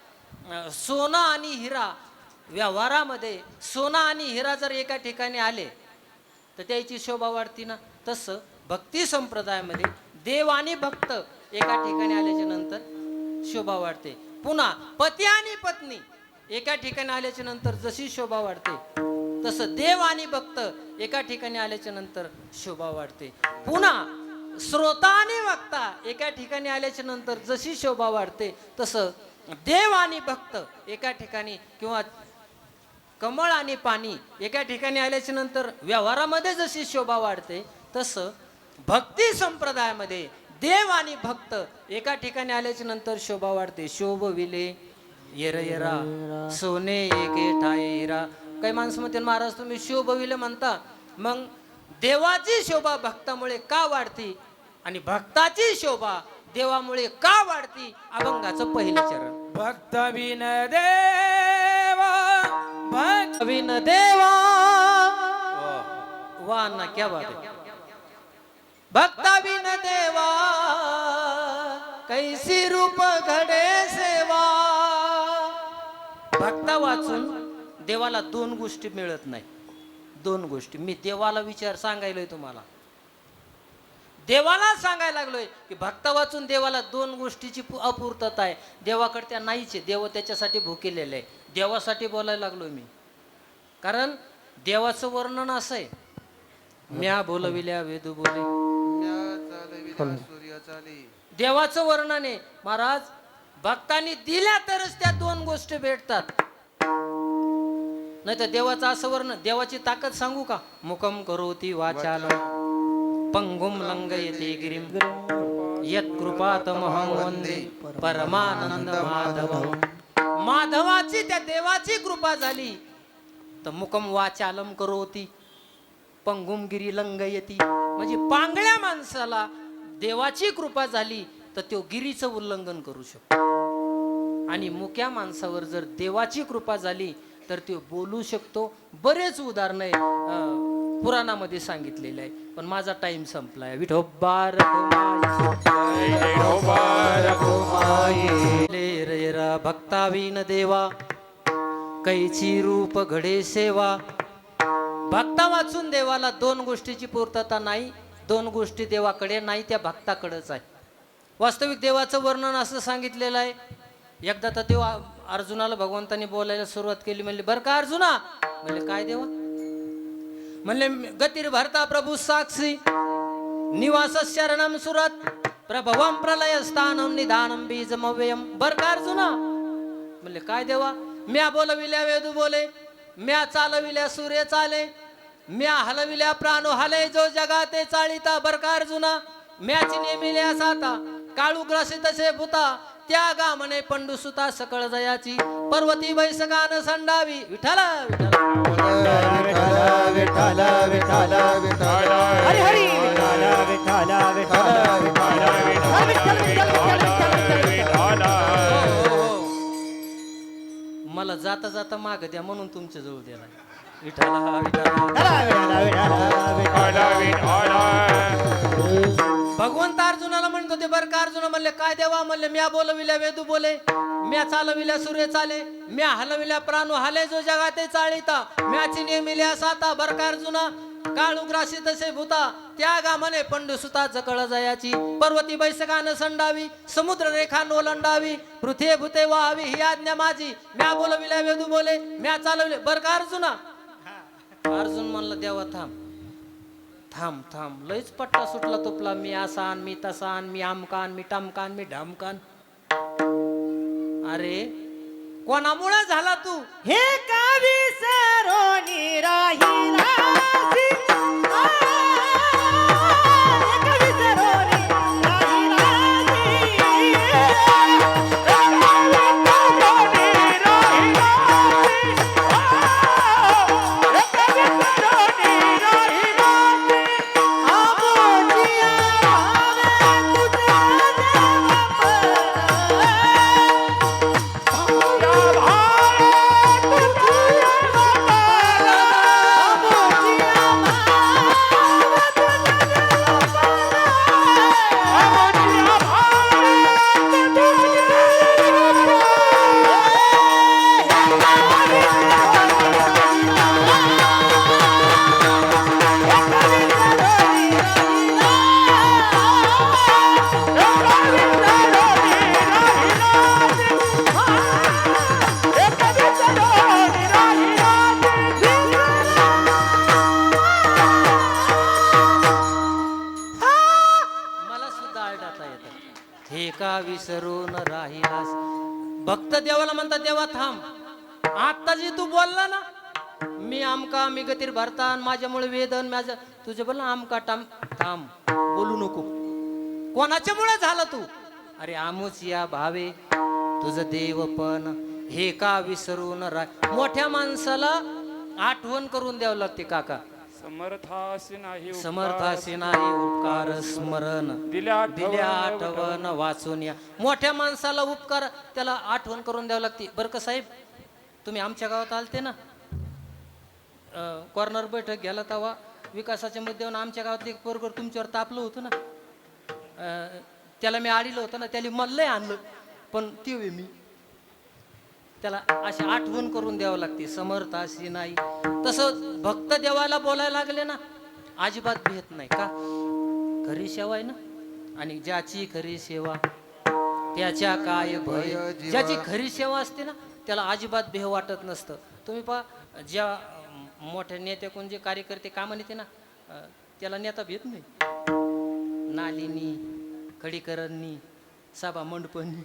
सोना आणि हिरा व्यवहारामध्ये, सोना आणि हिरा जर एका ठिकाणी आले तर त्याची शोभा वाढती ना. तसं भक्ती संप्रदायामध्ये देव आणि भक्त एका ठिकाणी आल्याच्या नंतर शोभा वाढते. पुन्हा पती आणि पत्नी एका ठिकाणी आल्याच्या नंतर जशी शोभा वाढते, तसं देव आणि भक्त एका ठिकाणी आल्याच्या नंतर शोभा वाढते. पुन्हा श्रोता आणि वक्ता एका ठिकाणी आल्याच्या नंतर जशी शोभा वाढते, तसं देव आणि भक्त एका ठिकाणी, किंवा कमळ आणि पाणी एका ठिकाणी आल्याच्या नंतर व्यवहारामध्ये जशी शोभा वाढते, तसं भक्ती संप्रदायामध्ये देव आणि भक्त एका ठिकाणी आल्याच्या नंतर शोभा वाढते. शोभविले येर येरा सोने एके ठाई हिरा. काही माणसं म्हणते महाराज तुम्ही शोभविले म्हणता, मग देवाची शोभा भक्तामुळे का वाढती आणि भक्ताची शोभा देवामुळे का वाढती? अभंगाचं पहिलं चरण. भक्त बिन देवा भक्त बिन देवा. वाह ना, क्या बात है. भक्ता बिन देवा कैसी रूप घडे सेवा. भक्ता वाचून देवाला दोन गोष्टी मिळत नाही. दोन गोष्टी मी देवाला विचार सांगायलोय तुम्हाला. देवाला सांगायला लागलोय की भक्ता वाचून देवाला दोन गोष्टीची अपूर्तता आहे. देवाकडे त्या नाहीच आहे. देव त्याच्यासाठी भुकेलेलं आहे. देवासाठी बोलायला लागलोय मी. कारण देवाचं वर्णन असं आहे, म्या बोलविल्या वेदू बोले. देवाचं वर्णन आहे महाराज. भक्तांनी दिल्या तरच त्या दोन गोष्टी भेटतात. नाही तर देवाचं असं वर्ण, देवाची ताकद सांगू का? मुखम करोती वाचाल पंगुम लंघयते गिरिम यत् कृपातमहं वंदे परमानंद माधव. माधवाची त्या देवाची कृपा झाली तर मुखम वाचालम करोती पंगुम गिरी लंघयती, म्हणजे पांगळ्या माणसाला देवाची कृपा झाली तर तो गिरीचं उल्लंघन करू शकतो. आणि मुक्या माणसावर जर देवाची कृपा झाली तर तो बोलू शकतो. बरेच उदाहरण आहे पुराणामध्ये सांगितलेले आहे. पण माझा टाइम संपलाय. विठोबार रे भक्तावीन देवा कैची रूप घडे सेवा. भक्ता वाचून देवाला दोन गोष्टीची पूर्तता नाही. दोन गोष्टी देवाकडे नाही, त्या भक्ताकडेच आहे. वास्तविक देवाचं वर्णन असं सांगितलेलं आहे. एकदा तर देव अर्जुनाला भगवंतानी बोलायला सुरुवात केली. म्हणले बरं का अर्जुना? म्हणले काय देवा? म्हणले गतीर भरता प्रभू साक्षी निवास शरणम सुरत प्रभवम प्रलय स्थानम निधानम बीजमव्ययम. बर का अर्जुना? म्हणले काय देवा? म्या बोलविल्या वेदू बोले, म्या चालविल्या सूर्य चाले, म्या हलविल्या प्राणो हले, जो जगाते चाळीता. बर का अर्जुना? म्याची नेमिल्या साता काळू ग्रसित तसे भूता, त्या गामने पंडुसुता सकळ जयाची पर्वती बैसगान संडावी. विठ्ठला विठ्ठल विठ्ठल विठ्ठल विठ्ठल हरी हरी विठ्ठल विठ्ठल विठ्ठल. मला जाता जाता माग द्या म्हणून तुमच्या जवळ द्याला. विठ्ठला भगवंत अर्जुनाला म्हणतो ते बरं का अर्जुना? म्हणले काय देवा? म्हणले म्या बोलविल्या वेदू बोले, म्या चालविल्या सूर्य चाले, म्या हलविल्या प्राणू हाले, जो जगाते चाळीता, म्याची नेमिल्या साता. बरं का अर्जुना? काळू ग्रासी तसे भूता, त्या गामने पंडुसुता जकळ जयाची पर्वती बैसगान संडावी, समुद्र रेखा नोलंडावी, पृथ्वी भूते व्हावी, ही आज्ञा माझी. म्या बोलविल्या वेदू बोले, म्या चालविले. बरं का अर्जुना? अर्जुन म्हणलं देवा थांब थांब थांब, लयच पट्टा सुटला तुपला. मी असान, मी तसान, मी आमकान, मी टमकान, मी ढमकान. अरे कोणामुळे झाला तू? हे कवी सरोनी राहिला विसरून राहिलास. भक्त देवाला म्हणतात देवा थांब. आता जी तू बोलला ना, मी आमका मी गतीर भरतान, माझ्यामुळे वेदन माझं, तुझे बोल आमका टाम. थांब, बोलू नको. कोणाच्या मुळे झालं तू? अरे आमुच या भावे तुझं देव पण हे का विसरून राह. मोठ्या माणसाला आठवण करून द्यावं लागते काका. समर्थासी नाही समर्थासी नाही उपकार स्मरण, दिल्या आठवण वाचून या. मोठ्या माणसाला उपकार त्याला आठवण करून द्यावं लागते. बरं का साहेब, तुम्ही आमच्या गावात आलते ना, कॉर्नर बैठक घ्यायला तेव्हा विकासाच्या मुद्द्यावर आमच्या गावातले एक पोरगं तुमच्यावर तापलं होतं ना, त्याला मी आडिलं होतं ना, त्याला मल्लय आणलं. पण ते मी त्याला अशी आठवण करून द्यावं लागते. समर्थ अशी नाही. तसं भक्त देवाला बोलायला लागले ना, अजिबात भेट नाही का. खरी सेवा आहे ना, आणि ज्याची खरी सेवा त्याच्या काय भय. ज्याची खरी सेवा असते ना त्याला अजिबात भेव वाटत नसतं. तुम्ही पहा, ज्या मोठ्या नेत्याकडून जे कार्यकर्ते कामं नेते ना, त्याला नेता भेट नाही. नालीनी, खडीकरांनी, सभा मंडपांनी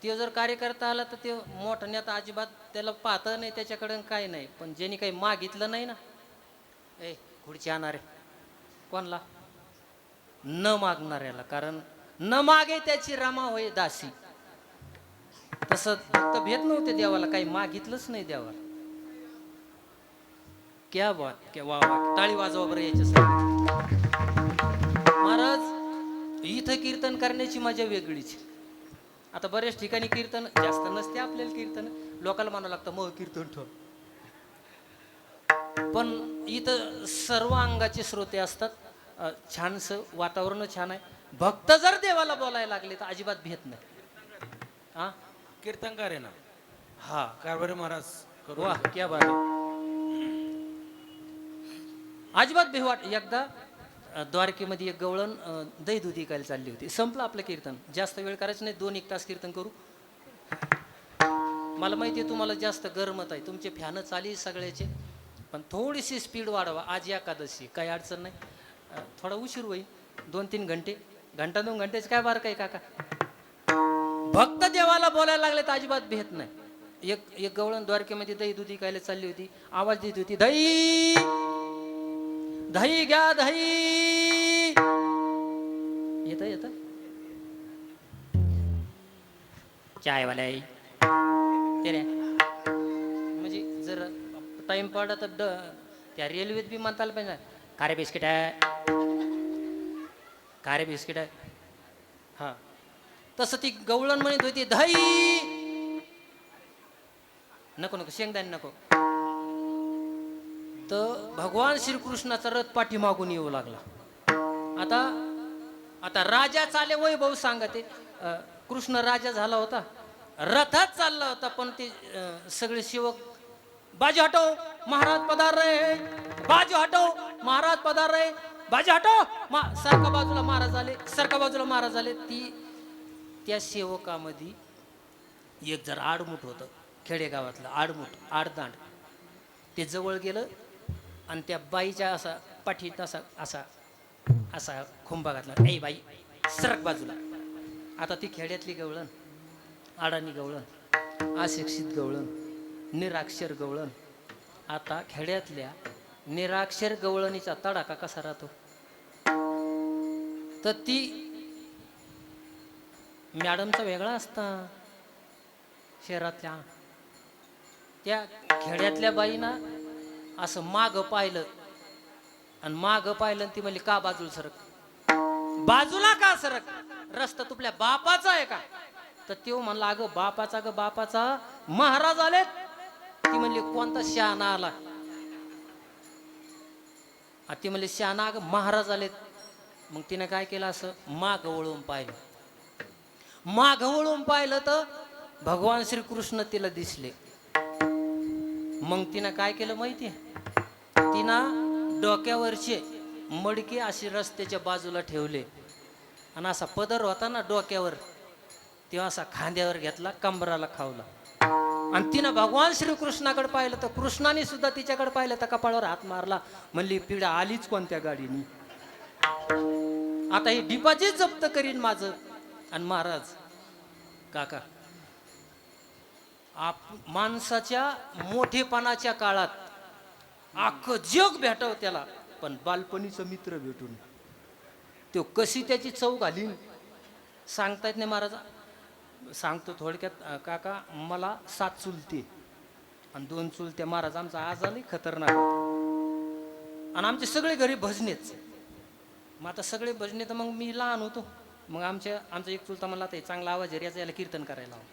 तो जर कार्यकर्ता आला तर ते मोठ्याने आता अजिबात त्याला पाहतं नाही, त्याच्याकडं काय नाही. पण ज्यांनी काही मागितलं नाही ना, ए खुर्ची आणणार आहे कोणला? न मागणाऱ्याला. कारण न मागे त्याची रमा होय दासी. तसं फक्त भेट नव्हते देवाला, काही मागितलंच नाही देवाला. क्या बात, क्या वा वा, टाळी वाजवा बरं याच्यासाठी. महाराज इथं कीर्तन करण्याची मजा वेगळीच. आता बऱ्याच ठिकाणी कीर्तन जास्त नसते आपल्याला, कीर्तन लोकांना म्हणावं लागतं मग कीर्तन ठेव. पण इथं सर्व अंगाचे श्रोते असतात. छानसं वातावरण छान आहे. भक्त जर देवाला बोलायला लागले तर अजिबात भेट नाही. हा कीर्तनकार आहे ना हा, कारभारी महाराज करू. वा क्या बात आहे. अजिबात भेवाट. एकदा द्वारकेमध्ये एक गवळण दही दूध विकायला चालली होती. संपलं आपलं कीर्तन. जास्त वेळ करायचं नाही, 2-1 तास कीर्तन करू. मला माहिती आहे तुम्हाला जास्त गरमत आहे, तुमचे फॅन चाली सगळ्याचे, पण थोडीशी स्पीड वाढवा. आज एकादशी, काही अडचण नाही. थोडा उशीर होईल, 2-3 घंटे, 1-2 घंटेच काय बार काय काका. भक्त देवाला बोलायला लागले तर अजिबात भेट नाही. एक गवळण द्वारकेमध्ये दही दूध विकायला चालली होती. आवाज देत होती, दही दही घ्या दही. येत येत चायवाला ते रे. म्हणजे जर टाइम पडला तर त्या रेल्वेत बी म्हणता आलं पाहिजे, खारे बिस्किट आहे, खारे बिस्किट आहे. हा, तसं ती गवळण म्हणत होती, दही नको नको, शेंगदाणे नको. तर भगवान श्रीकृष्णाचा रथ पाठीमागून येऊ लागला. आता आता राजा चाले वैभव सांगते. कृष्ण राजा झाला होता, रथात चालला होता, पण ते सगळे सेवक बाजू हटो महाराज पधार रहे, बाजू हटो महाराज पधार रहे, बाजू हटो. सारखा बाजूला महाराज आले, सारखा बाजूला महाराज आले. त्या सेवकामध्ये एक जर आडमुठ होतं, खेडेगावातलं आडमुठ आडदांड. ते जवळ गेलं आणि त्या बाईच्या असा पाठीत असा असा असा खुंबा घातला. ऐ बाई सरक बाजूला. आता ती खेड्यातली गवळण, आडानी गवळण, अशिक्षित गवळण, निराक्षर गवळण. आता खेड्यातल्या निराक्षर गवळणीचा तडाखा कसा राहतो. तर ती मॅडमचा वेगळा असता शहरातल्या. त्या खेड्यातल्या बाईना असं माग पाहिलं आणि माग पाहिलं, ती म्हणली का बाजूला सरक. बाजूला का सरक, रस्ता तुपल्या बापाचा आहे का. तर तो म्हणला अगं बापाचा, ग बापाचा, महाराज आलेत. ती म्हणली कोणता शहाणा आला. ती म्हणली शहाणा, अगं महाराज आलेत. मग तिने काय केलं, असं माग वळून पाहिलं. माग वळून पाहिलं तर भगवान श्रीकृष्ण तिला दिसले. मग तिनं काय केलं माहितीये, तिनं डोक्यावरचे मडके असे रस्त्याच्या बाजूला ठेवले आणि असा पदर होता ना डोक्यावर, तेव्हा असा खांद्यावर घेतला, कंबराला खावला. आणि तिनं भगवान श्रीकृष्णाकडे पाहिलं तर कृष्णाने सुद्धा तिच्याकडे पाहिलं तर कपाळावर हात मारला. म्हणली पिढा आलीच कोणत्या गाडीनी, आता ही डिपॉझिट जप्त करीन माझं. आणि महाराज काका, माणसाच्या मोठेपणाच्या काळात अख्खं जग भेटाव त्याला, पण बालपणीचा मित्र भेटून तो कशी त्याची चव घालीन सांगता येत नाही. महाराज सांगतो थोडक्यात. काका मला 7 चुलते आणि 2 चुलत्या. महाराज आमचा आज आली खतरनाक, आणि आमचे सगळे घरी भजनेच. मग आता सगळे भजने, तर मग मी लहान होतो. मग आमचा एक चुलता मला ते चांगला आवाज आहे, याला कीर्तन करायला हवं.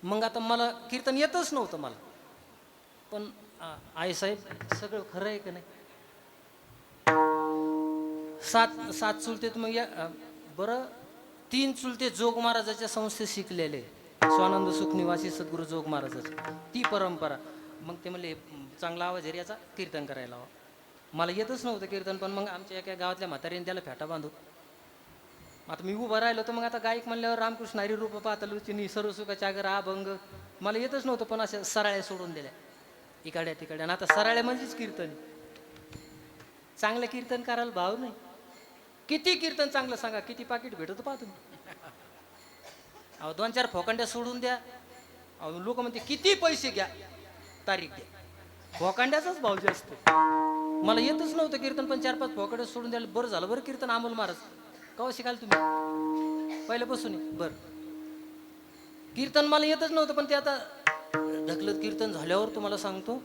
मग आता मला कीर्तन येतच नव्हतं मला. पण आईसाहेब सगळं खरं आहे का नाही. 7 चुलते. मग बरं 3 चुलते जोग महाराजाच्या संस्थेत शिकलेले, स्वानंद सुख निवासी सद्गुरू जोग महाराजाची ती परंपरा. मग ते म्हणले चांगला आवाज आहे याचा, कीर्तन करायला हवा. मला येतच नव्हतं कीर्तन. पण मग आमच्या एका गावातल्या म्हातारीने त्याला फेटा बांधू. आता मी उभं राहिलो तर मग आता गायक म्हणल्यावर रामकृष्ण हरी रूप पातलुचिनी सर्व सुखाच्या अगर अभंग मला येतच नव्हतं. पण अशा सराळ्या सोडून दिल्या इकडे तिकडे. आणि आता सराळ्या म्हणजेच कीर्तन. चांगलं कीर्तन करायला भाव नाही. किती कीर्तन चांगलं सांगा, किती पाकिट भेटतो पाहतो. अहो 2-4 फोकांड्या सोडून द्या. अहो लोक म्हणते किती पैसे घ्या, तारीख द्या. फोकांड्याचाच भाव जास्त. मला येतच नव्हतं कीर्तन, पण 4-5 फोकांड्या सोडून द्यायला बरं झालं बरं. कीर्तन अमोल महाराज कवा शिकाल तुम्ही? पहिल्यापासून बरं. कीर्तन मला येतच नव्हतं, पण ते आता ढकलत कीर्तन झाल्यावर तुम्हाला सांगतो,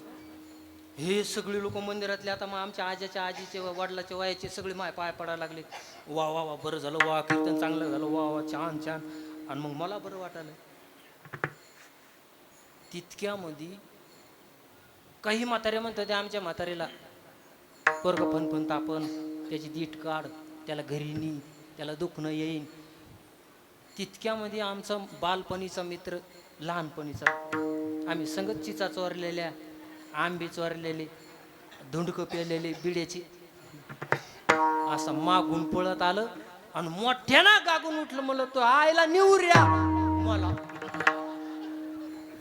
हे सगळे लोक मंदिरातले आता मग आमच्या आजीच्या आजीचे वडिलाच्या वयाचे सगळे माय पाय पडायला लागले. वा वा वा बरं झालं, वा कीर्तन चांगलं झालं, वा वा छान छान. आणि मग मला बरं वाटायला. तितक्यामध्ये काही म्हातारे म्हणतात आमच्या म्हातारीला पोरग फनफन तापन, त्याची दीट काढ, त्याला घरी नी, त्याला दुखणं येईन. तितक्यामध्ये आमचा बालपणीचा मित्र, लहानपणीचा, आम्ही संगत चिचा चोरलेल्या, आंबे चोरलेले, धुंडकं पेलेले बिड्याची, असा मागून पळत आलं आणि मोठ्यानं गागून उठलं. म्हणलं तो आईला निवऱ्या मला.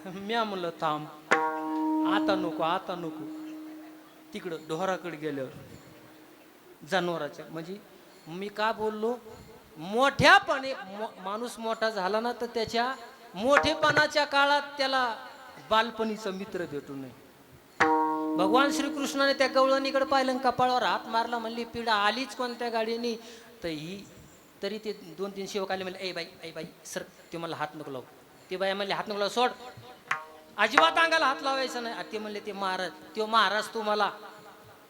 म्या म्हणलं थांब, आता नको आता नको. तिकडं डोहराकडे गेल्यावर जनावराच्या, म्हणजे मी का बोललो, मोठ्यापणे माणूस मोठा झाला ना तर त्याच्या मोठेपणाच्या काळात त्याला बालपणीचा मित्र भेटू नये. भगवान श्रीकृष्णाने त्या गवळणीकडे पाहिलं, कपाळावर हात मारला, म्हणली पिढा आलीच कोणत्या गाडीने. तर ही तरी ते 2-3 सेवक आले, म्हणले ए बाई सर, ते मला हात नको लावू. ते बाई म्हणले हात नको लावू, सोड, अजिबात अंगाला हात लावायचा नाही. ते म्हणले ते महाराज, तो महाराज तुम्हाला,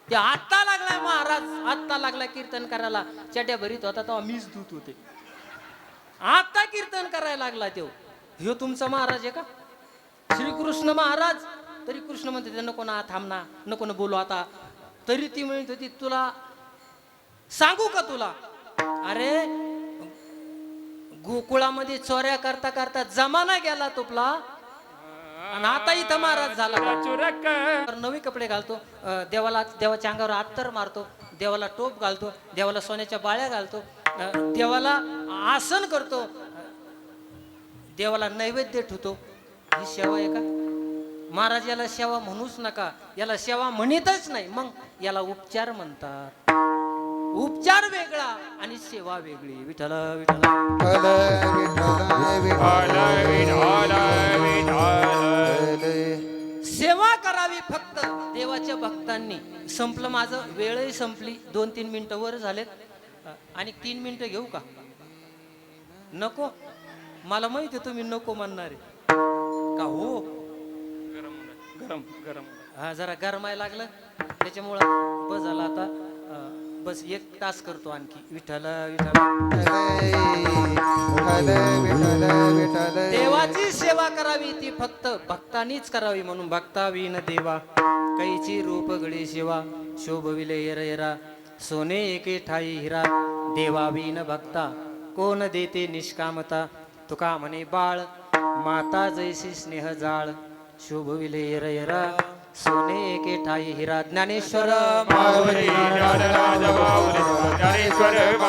ते आत्ता लागलाय महाराज, आत्ता लागलाय कीर्तन करायला. चट्या भरीत होता तेव्हा मीच दूत होते, आता कीर्तन करायला लागला. तो ह्यो तुमचा महाराज आहे का? श्रीकृष्ण महाराज. तरी कृष्ण म्हणते नको ना, थांब ना, नको ना बोलू आता. तरी ती म्हणत होती तुला सांगू का तुला, अरे गोकुळामध्ये चोऱ्या करता करता जमाना गेला तुपला, आणि आता इथं महाराज झाला. नवी कपडे घालतो, देवाला, देवाच्या अंगावर अत्तर मारतो, देवाला टोप घालतो, देवाला सोन्याच्या बाळ्या घालतो, देवाला आसन करतो, देवाला नैवेद्य ठेवतो. ही सेवा आहे का? महाराज याला सेवा म्हणूच नका, याला सेवा म्हणतच नाही. मग याला उपचार म्हणतात. उपचार वेगळा आणि सेवा वेगळी. विठ्ठल विठ्ठल सेवा करावी फक्त देवाच्या भक्तांनी. संपलं माझं, वेळही संपली. 2-3 मिनिटं वर झालेत. आणि 3 मिनिटं घेऊ का? नको, मला माहिती तुम्ही नको म्हणणारे का हो. गरम गरम हा जरा गरमायला लागलं त्याच्यामुळं बस झालं. आता बस 1 तास करतो आणखी. विठ्ठल विठ्ठल. देवाची सेवा करावी ती फक्त भक्तांनीच करावी, म्हणून भक्तावीन देवा कैची रूप गडी सेवा. शोभविले येरा सोने एके ठाई हिरा. देवावीन भक्ता कोण देते निष्कामता. तुका म्हणे बाळ माता जैसी स्नेह जाळ. शोभविले येरा सोने एके ठाई हिरा. ज्ञानेश्वर ज्ञानेश्वर